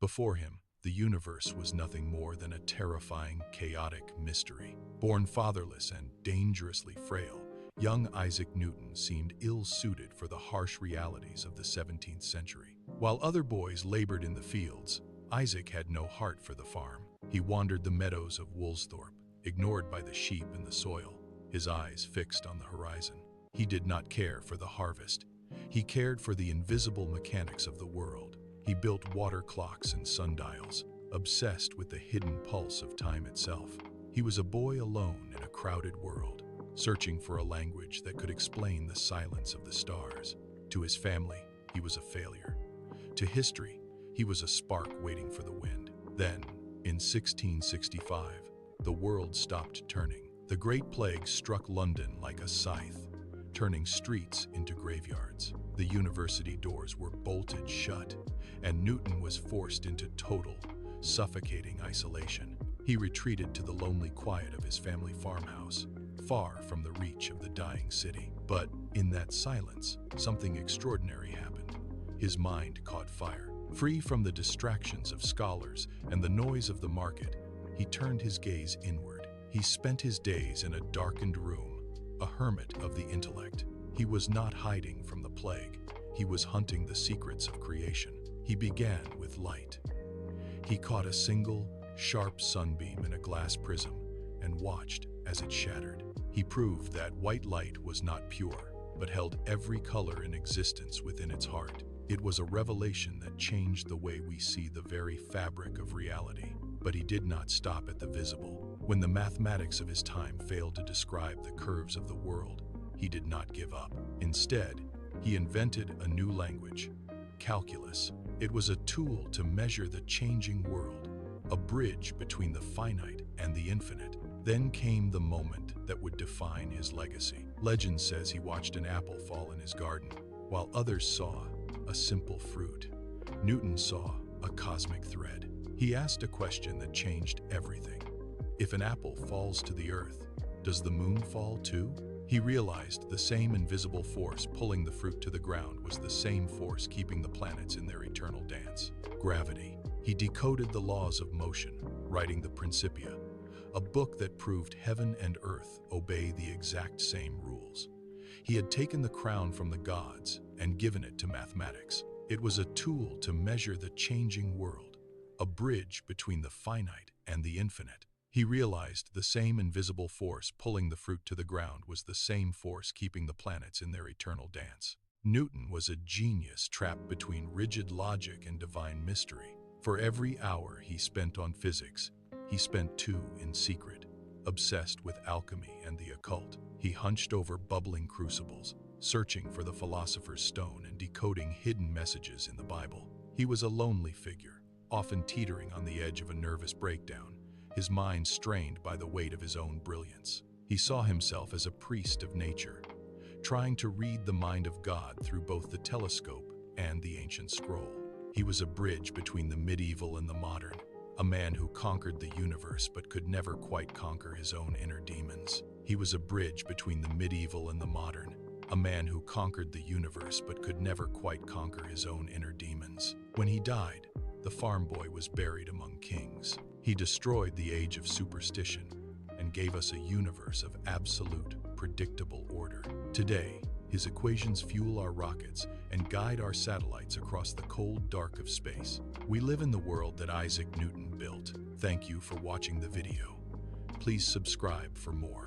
Before him, the universe was nothing more than a terrifying, chaotic mystery. Born fatherless and dangerously frail, young Isaac Newton seemed ill-suited for the harsh realities of the 17th century. While other boys labored in the fields, Isaac had no heart for the farm. He wandered the meadows of Woolsthorpe, ignored by the sheep and the soil, his eyes fixed on the horizon. He did not care for the harvest. He cared for the invisible mechanics of the world. He built water clocks and sundials, obsessed with the hidden pulse of time itself. He was a boy alone in a crowded world, searching for a language that could explain the silence of the stars. To his family, he was a failure. To history, he was a spark waiting for the wind. Then, in 1665, the world stopped turning. The Great Plague struck London like a scythe, turning streets into graveyards. The university doors were bolted shut, and Newton was forced into total, suffocating isolation. He retreated to the lonely quiet of his family farmhouse, far from the reach of the dying city. But in that silence, something extraordinary happened. His mind caught fire. Free from the distractions of scholars and the noise of the market, he turned his gaze inward. He spent his days in a darkened room, a hermit of the intellect. He was not hiding from the plague. He was hunting the secrets of creation. He began with light. He caught a single, sharp sunbeam in a glass prism and watched as it shattered. He proved that white light was not pure, but held every color in existence within its heart. It was a revelation that changed the way we see the very fabric of reality. But he did not stop at the visible. When the mathematics of his time failed to describe the curves of the world, he did not give up. Instead, he invented a new language, calculus. It was a tool to measure the changing world, a bridge between the finite and the infinite. Then came the moment that would define his legacy. Legend says he watched an apple fall in his garden, while others saw a simple fruit. Newton saw a cosmic thread. He asked a question that changed everything. If an apple falls to the earth, does the moon fall too? He realized the same invisible force pulling the fruit to the ground was the same force keeping the planets in their eternal dance. Gravity. He decoded the laws of motion, writing the Principia, a book that proved heaven and earth obey the exact same rules. He had taken the crown from the gods and given it to mathematics. It was a tool to measure the changing world, a bridge between the finite and the infinite. He realized the same invisible force pulling the fruit to the ground was the same force keeping the planets in their eternal dance. Newton was a genius trapped between rigid logic and divine mystery. For every hour he spent on physics, he spent 2 in secret. Obsessed with alchemy and the occult, he hunched over bubbling crucibles, searching for the philosopher's stone and decoding hidden messages in the Bible. He was a lonely figure, often teetering on the edge of a nervous breakdown, his mind strained by the weight of his own brilliance. He saw himself as a priest of nature, trying to read the mind of God through both the telescope and the ancient scroll. He was a bridge between the medieval and the modern, a man who conquered the universe but could never quite conquer his own inner demons. He was a bridge between the medieval and the modern, a man who conquered the universe but could never quite conquer his own inner demons. When he died, the farm boy was buried among kings. He destroyed the age of superstition and gave us a universe of absolute, predictable order. Today, his equations fuel our rockets and guide our satellites across the cold dark of space. We live in the world that Isaac Newton built. Thank you for watching the video. Please subscribe for more.